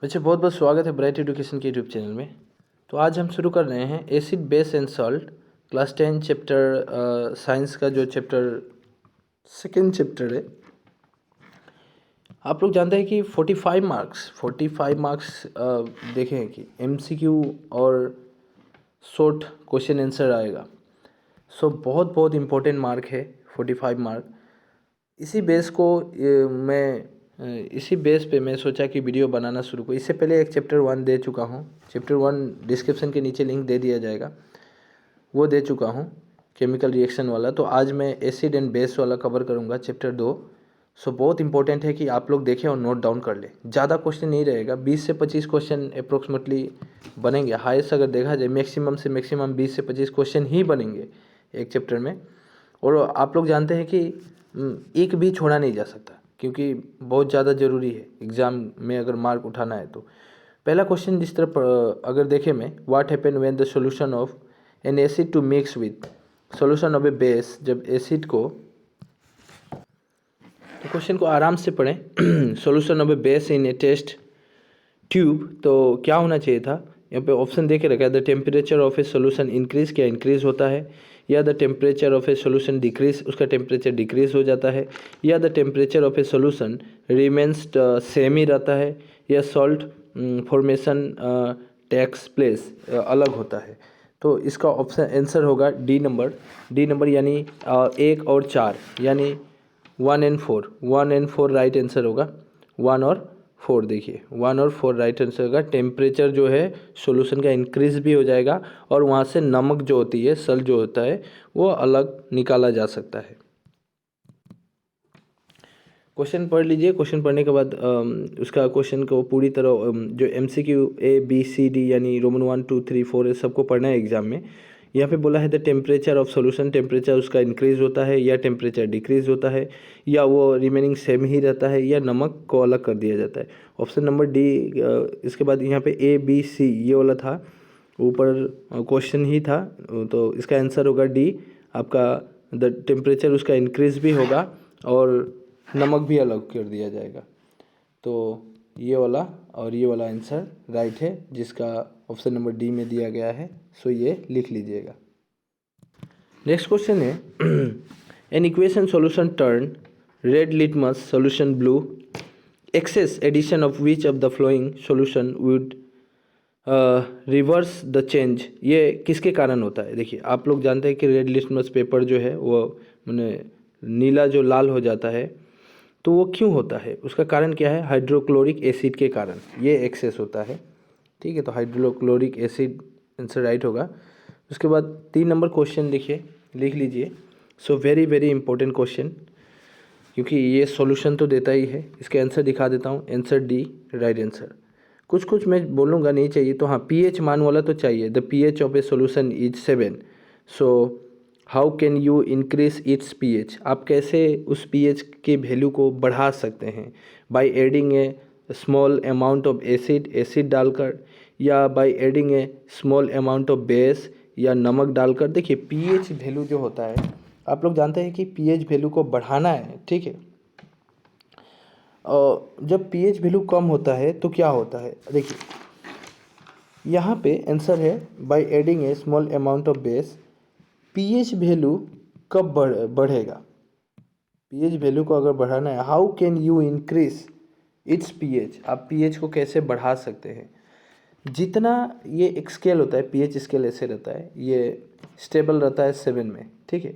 बच्चे बहुत बहुत स्वागत है ब्राइट एजुकेशन के यूट्यूब चैनल में। तो आज हम शुरू कर रहे हैं acid base and salt class 10 chapter science का जो चैप्टर सेकेंड चैप्टर है। आप लोग जानते हैं कि 45 मार्क्स देखे हैं कि एमसीक्यू और शॉर्ट क्वेश्चन आंसर आएगा। सो बहुत बहुत इम्पोर्टेंट मार्क है 45 मार्क। इसी बेस पे मैं सोचा कि वीडियो बनाना शुरू करूँ। इससे पहले एक चैप्टर 1 दे चुका हूँ। चैप्टर 1 डिस्क्रिप्शन के नीचे लिंक दे दिया जाएगा, वो दे चुका हूँ केमिकल रिएक्शन वाला। तो आज मैं एसिड एंड बेस वाला कवर करूँगा चैप्टर 2। सो बहुत इंपॉर्टेंट है कि आप लोग देखें और नोट डाउन कर लें। ज़्यादा क्वेश्चन नहीं रहेगा, 20 से 25 क्वेश्चन अप्रोक्सीमेटली बनेंगे। हाईएस्ट अगर देखा जाए मैक्सिमम से मैक्सिमम 20 से 25 क्वेश्चन ही बनेंगे एक चैप्टर में। और आप लोग जानते हैं कि एक भी छोड़ा नहीं जा सकता, क्योंकि बहुत ज़्यादा ज़रूरी है एग्ज़ाम में अगर मार्क उठाना है तो। पहला क्वेश्चन जिस तरह अगर देखें मैं, what happen when the solution of an acid to mix with solution of a base. जब एसिड को, तो क्वेश्चन को आराम से पढ़ें। Solution of a base in a test tube, तो क्या होना चाहिए था। यहाँ पे ऑप्शन दे के रखा है, the temperature of a solution increase, क्या इंक्रीज होता है, या the temperature of a solution decrease, उसका टेम्परेचर डिक्रीज हो जाता है, या the temperature of a solution remains same ही रहता है, या सॉल्ट फॉर्मेशन टेक्स प्लेस, अलग होता है। तो इसका ऑप्शन आंसर होगा डी नंबर यानी 1 और 4 यानी 1 एंड 4 राइट आंसर होगा। 1 और 4 देखिए, 1 और 4 राइट आंसर होगा। टेम्परेचर जो है सॉल्यूशन का इंक्रीज भी हो जाएगा और वहाँ से नमक जो होती है, सल जो होता है, वो अलग निकाला जा सकता है। क्वेश्चन पढ़ लीजिए। क्वेश्चन पढ़ने के बाद उसका क्वेश्चन को पूरी तरह जो एमसीक्यू ABCD यानी रोमन 1 2 3 4 ये सबको पढ़ना है एग्जाम में। यहाँ पे बोला है the temperature of solution, temperature उसका इंक्रीज होता है या टेम्परेचर डिक्रीज होता है, या वो रिमेनिंग सेम ही रहता है, या नमक को अलग कर दिया जाता है। Option number D. इसके बाद यहाँ पे ABC ये वाला था, ऊपर क्वेश्चन ही था, तो इसका आंसर होगा डी आपका। द टेम्परेचर उसका इंक्रीज भी होगा और नमक भी अलग कर दिया जाएगा। तो ये वाला और ये वाला आंसर राइट है, जिसका ऑप्शन नंबर डी में दिया गया है। सो ये लिख लीजिएगा। नेक्स्ट क्वेश्चन है, an aqueous solution turn red litmus solution blue, excess addition of which of the following solution would reverse the change. ये किसके कारण होता है। देखिए, आप लोग जानते हैं कि रेड लिटमस पेपर जो है वो मैंने नीला जो लाल हो जाता है, तो वो क्यों होता है, उसका कारण क्या है। हाइड्रोक्लोरिक एसिड के कारण ये एक्सेस होता है। ठीक है, तो हाइड्रोक्लोरिक एसिड आंसर राइट होगा। उसके बाद 3 नंबर क्वेश्चन देखिए, लिख लीजिए। So very very important question, क्योंकि ये सॉल्यूशन तो देता ही है। इसके आंसर दिखा देता हूँ। Answer D right answer. कुछ मैं बोलूँगा नहीं चाहिए तो हाँ, पीएच मान वाला तो चाहिए। The pH of A solution is 7, so how can you increase its pH. आप कैसे उस पीएच के वैल्यू को बढ़ा सकते हैं। By adding A small amount of acid डालकर, या by adding A small amount of base, या नमक डालकर। देखिए, पीएच वैल्यू जो होता है, आप लोग जानते हैं कि पीएच वैल्यू को बढ़ाना है। ठीक है, और जब पीएच वैल्यू कम होता है तो क्या होता है, देखिए यहाँ पे आंसर है by adding A small amount of base. PH value कब बढ़ेगा। पीएच वैल्यू को अगर बढ़ाना है, how can you increase its pH. आप पीएच को कैसे बढ़ा सकते हैं। जितना ये एक स्केल होता है, पीएच स्केल ऐसे रहता है, ये स्टेबल रहता है 7 में। ठीक है,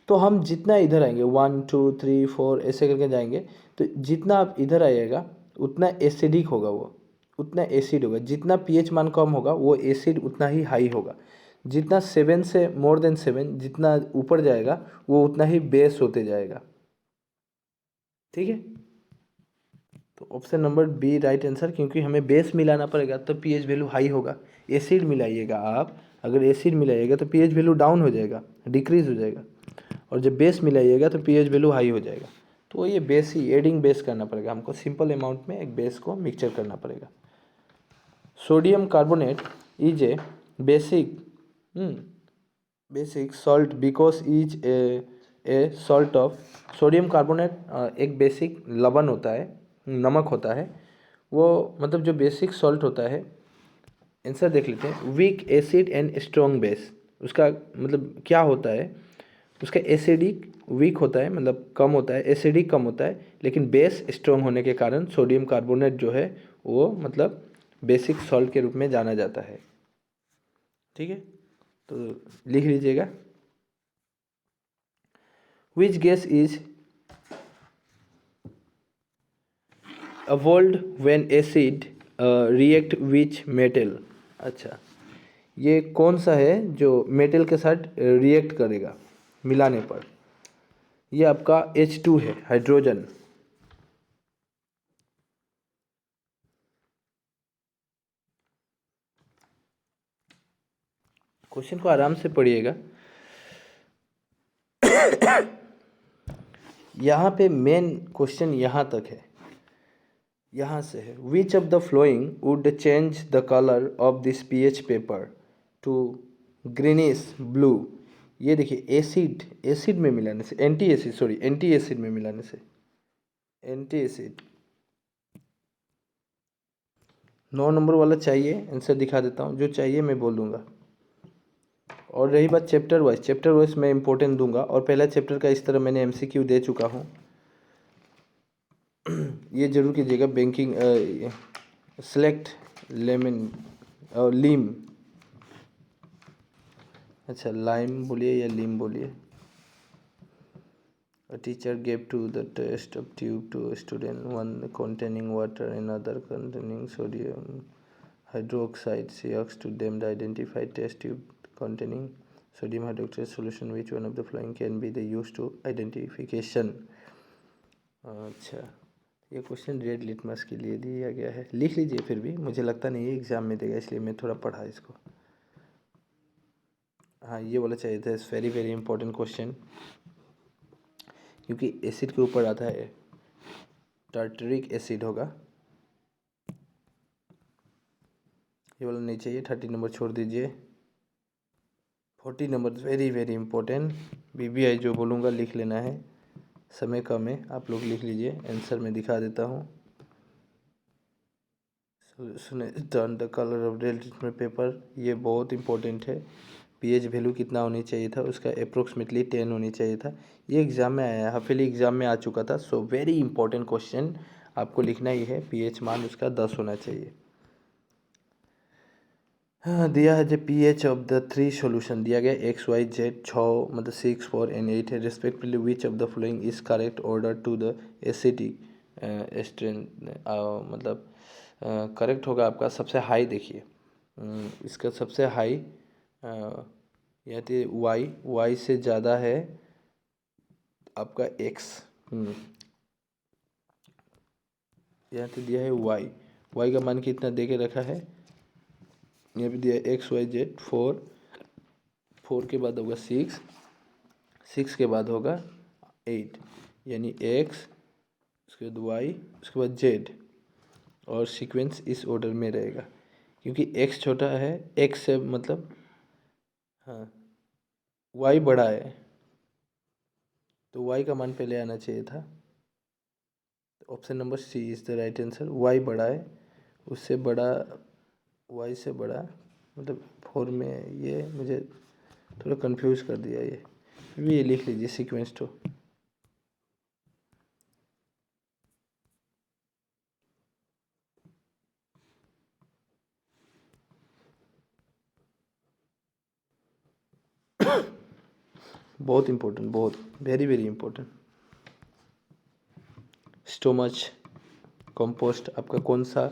तो हम जितना इधर आएंगे 1 2 3 4 ऐसे करके जाएंगे, तो जितना आप इधर आइएगा उतना एसिडिक होगा, वो उतना एसिड होगा। जितना पीएच मान कम होगा वो एसिड उतना ही हाई होगा। जितना 7 से मोर देन 7 जितना ऊपर जाएगा वो उतना ही बेस होते जाएगा। ठीक है, तो option number B right answer, क्योंकि हमें बेस मिलाना पड़ेगा तो पीएच वैल्यू हाई होगा। एसिड मिलाइएगा आप, अगर एसिड मिलाइएगा तो पीएच वैल्यू डाउन हो जाएगा, डिक्रीज हो जाएगा। और जब बेस मिलाइएगा तो पीएच वैल्यू हाई हो जाएगा। तो ये बेस ही एडिंग बेस करना पड़ेगा हमको। सिंपल अमाउंट में एक बेस को मिक्सचर करना पड़ेगा। Sodium carbonate is a basic basic salt because is a salt of. Sodium carbonate एक बेसिक लवण होता है, नमक होता है। वो मतलब जो बेसिक सॉल्ट होता है, आंसर देख लेते हैं। Weak acid and strong base, उसका मतलब क्या होता है? उसका एसिडिक वीक होता है, मतलब कम होता है, एसिडिक कम होता है, लेकिन बेस स्ट्रॉन्ग होने के कारण सोडियम कार्बोनेट जो है वो मतलब बेसिक सॉल्ट के रूप में जाना जाता है। ठीक है, तो लिख लीजिएगा। Which gas is evolved when acid react which metal. अच्छा, ये कौन सा है जो मेटल के साथ रिएक्ट करेगा मिलाने पर? ये आपका H2 है, हाइड्रोजन। क्वेश्चन को आराम से पढ़िएगा। यहाँ पे मेन क्वेश्चन यहाँ तक है, यहाँ से है। विच of the flowing would change the colour of this pH paper two greenish blue. ये देखिए, एसिड एसिड में मिलाने से, एंटी एसिड में मिलाने से, एंटी एसिड। 9 नंबर वाला चाहिए, आंसर दिखा देता हूँ, जो चाहिए मैं बोल दूँगा। और रही बात चैप्टर वाइज मैं इंपॉर्टेंट दूंगा, और पहला चैप्टर का इस तरह मैंने एमसीक्यू दे चुका हूँ। ये जरूर कीजिएगा। बैंकिंग सेलेक्ट लेमन और लीम, अच्छा लाइम बोलिए या लीम बोलिए। A teacher gave to the test of tube to a student, one containing water and other containing sodium hydroxide. She asked to them to identify test tube containing sodium hydroxide solution. Which one of the following can be the used to identification? अच्छा, ये question red litmus के लिए दिया गया है, लिख लीजिए। फिर भी मुझे लगता नहीं है एग्जाम में देगा, इसलिए मैं थोड़ा पढ़ा इसको। हाँ, ये वाला चाहिए था, वेरी वेरी इंपॉर्टेंट क्वेश्चन, क्योंकि एसिड के ऊपर आता है, टार्टरिक एसिड होगा। ये वाला नहीं चाहिए, 30 नंबर छोड़ दीजिए। 40 number very very important, BBI जो बोलूँगा लिख लेना है, समय कम है, आप लोग लिख लीजिए। आंसर मैं दिखा देता हूँ। Turn the colour of red litmus paper, ये बहुत इंपॉर्टेंट है। पीएच वैल्यू कितना होनी चाहिए था उसका? अप्रोक्सीमेटली 10 होनी चाहिए था। ये एग्ज़ाम में आया, हाफिली एग्ज़ाम में आ चुका था। सो वेरी इंपॉर्टेंट क्वेश्चन, आपको लिखना ही है। पीएच मान उसका 10 होना चाहिए। हाँ, दिया है जो पीएच ऑफ द 3 सॉल्यूशन दिया गया, एक्स वाई जेड 6 मतलब 6 4 एंड 8 है respectively. Which of the following is correct order to the acidic strength, मतलब करेक्ट होगा आपका सबसे हाई। देखिए इसका सबसे हाई या तो वाई से ज़्यादा है आपका एक्स। यहाँ तो दिया है वाई का मान कितना दे के रखा है, यहाँ पे दिया है एक्स वाई जेड 4 के बाद होगा 6 के बाद होगा 8, यानी एक्स, उसके बाद वाई, उसके बाद जेड, और सीक्वेंस इस ऑर्डर में रहेगा। क्योंकि एक्स छोटा है, एक्स से मतलब हाँ वाई बड़ा है, तो वाई का मान पहले आना चाहिए था। Option number C is the right answer. Y बड़ा है, उससे बड़ा, वाई से बड़ा, मतलब 4 में ये मुझे थोड़ा कंफ्यूज कर दिया। ये फिर भी ये लिख लीजिए सीक्वेंस तो। बहुत इंपॉर्टेंट, बहुत very very important. Stomach compost आपका कौन सा,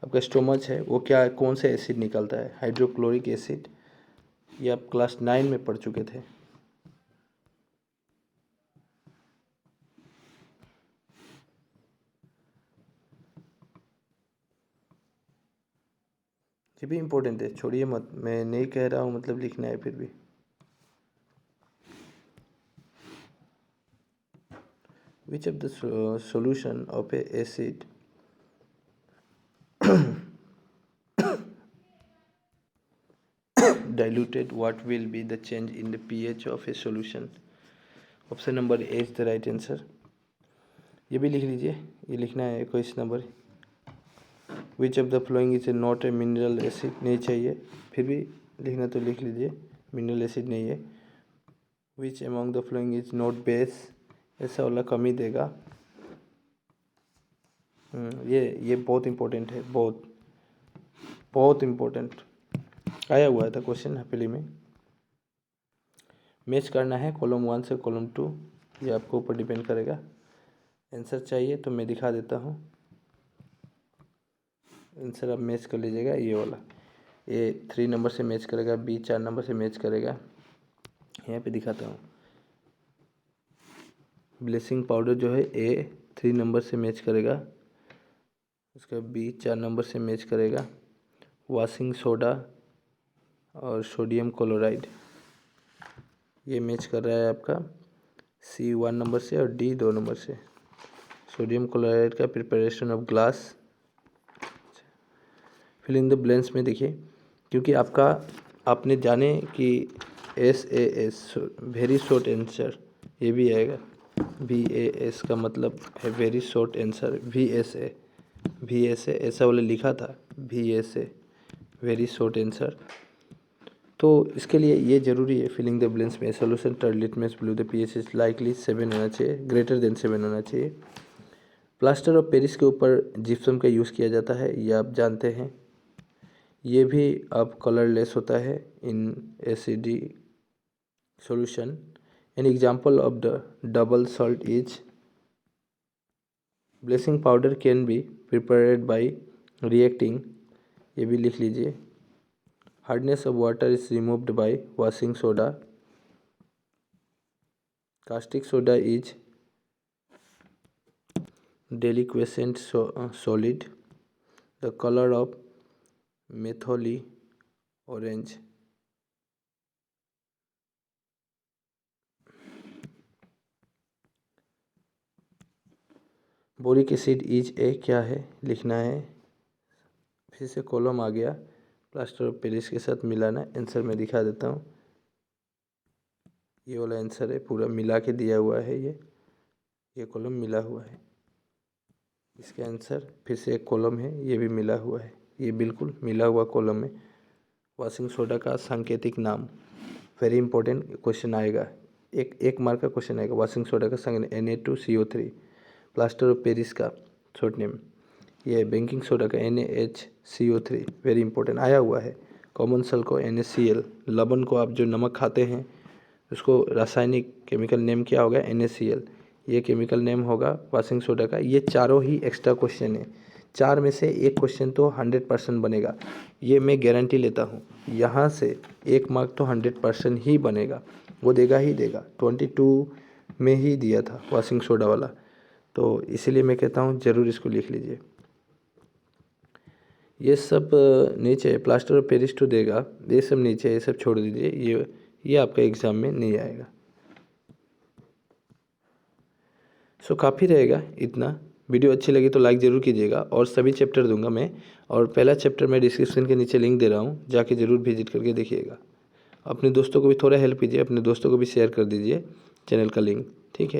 आपका स्टोमच है वो क्या, कौन सा एसिड निकलता है? Hydrochloric acid. ये आप क्लास 9 में पढ़ चुके थे। ये भी इम्पोर्टेंट है, छोड़िए मत, मैं नहीं कह रहा हूँ, मतलब लिखना है फिर भी। विच of the solution of A acid diluted, what will be the change in the pH of a solution? Option number A is the right answer. ये भी लिख लीजिए, ये लिखना है 21 number. Which of the following is not a mineral acid, नहीं चाहिए, फिर भी लिखना तो लिख लीजिए, मिनरल एसिड नहीं है। Which among the following is not base, ऐसा वाला कम ही देगा। ये बहुत इंपॉर्टेंट है, बहुत बहुत इम्पोर्टेंट आया हुआ था क्वेश्चन हैप्पीली में। मैच करना है कॉलम 1 से कॉलम 2, ये आपको ऊपर डिपेंड करेगा। आंसर चाहिए तो मैं दिखा देता हूँ, आंसर आप मैच कर लीजिएगा। ये वाला ए 3 नंबर से मैच करेगा, बी 4 नंबर से मैच करेगा। यहाँ पे दिखाता हूँ, ब्लीचिंग पाउडर जो है ए 3 नंबर से मैच करेगा, उसका बी 4 नंबर से मैच करेगा। वॉशिंग सोडा और सोडियम क्लोराइड ये मैच कर रहा है आपका सी 1 नंबर से और डी 2 नंबर से। सोडियम क्लोराइड का preparation of glass. Fill in the blanks में देखिए, क्योंकि आपने जाने कि SAS वेरी शॉर्ट आंसर, ये भी आएगा। VAS का मतलब है वेरी शॉर्ट आंसर। VSA ऐसा वाला लिखा था, VSA वेरी शॉर्ट आंसर। तो इसके लिए ये ज़रूरी है फिलिंग द ब्लैंक्स में। Solution turned litmus blue, the pH is likely 7 होना चाहिए, ग्रेटर देन 7 होना चाहिए। प्लास्टर ऑफ पेरिस के ऊपर जिप्सम का यूज़ किया जाता है, ये आप जानते हैं। ये भी अब कलरलेस होता है in acidic solution. An example of the double salt is bleaching powder can be prepared by reacting, ये भी लिख लीजिए। Hardness of water is removed by washing soda. Caustic soda is deliquescent solid. The color of methyl orange. Boric acid is a, क्या है लिखना है, फिर से कॉलम आ गया, प्लास्टर ऑफ पेरिस के साथ मिलाना। आंसर मैं दिखा देता हूँ, ये वाला आंसर है, पूरा मिला के दिया हुआ है। ये कॉलम मिला हुआ है, इसका आंसर फिर से एक कॉलम है, ये भी मिला हुआ है, ये बिल्कुल मिला हुआ कॉलम में। वॉशिंग सोडा का सांकेतिक नाम, वेरी इंपॉर्टेंट क्वेश्चन आएगा, एक मार्क का क्वेश्चन आएगा। वॉशिंग सोडा का संकेत Na2CO3। प्लास्टर ऑफ पेरिस का शॉर्ट नेम, ये बेकिंग सोडा का NaHCO3, वेरी इंपॉर्टेंट आया हुआ है। कॉमन सेल को NaCl, लवण को आप जो नमक खाते हैं उसको रासायनिक केमिकल नेम क्या होगा, NaCl, ये केमिकल नेम होगा वॉशिंग सोडा का। ये चारों ही एक्स्ट्रा क्वेश्चन है, 4 में से एक क्वेश्चन तो 100% बनेगा, ये मैं गारंटी लेता हूँ। यहाँ से 1 मार्क तो 100% ही बनेगा, वो देगा ही देगा। 22 में ही दिया था वॉशिंग सोडा वाला, तो इसीलिए मैं कहता हूँ ज़रूर इसको लिख लीजिए। ये सब नहीं चाहिए, प्लास्टर ऑफ पेरिस टू देगा, ये सब नहीं चाहिए, ये सब छोड़ दीजिए, ये आपका एग्ज़ाम में नहीं आएगा। सो काफ़ी रहेगा इतना। वीडियो अच्छी लगी तो लाइक ज़रूर कीजिएगा, और सभी चैप्टर दूंगा मैं, और पहला चैप्टर मैं डिस्क्रिप्शन के नीचे लिंक दे रहा हूँ, जाके ज़रूर विजिट करके देखिएगा। अपने दोस्तों को भी थोड़ा हेल्प कीजिए, अपने दोस्तों को भी शेयर कर दीजिए चैनल का लिंक, ठीक है।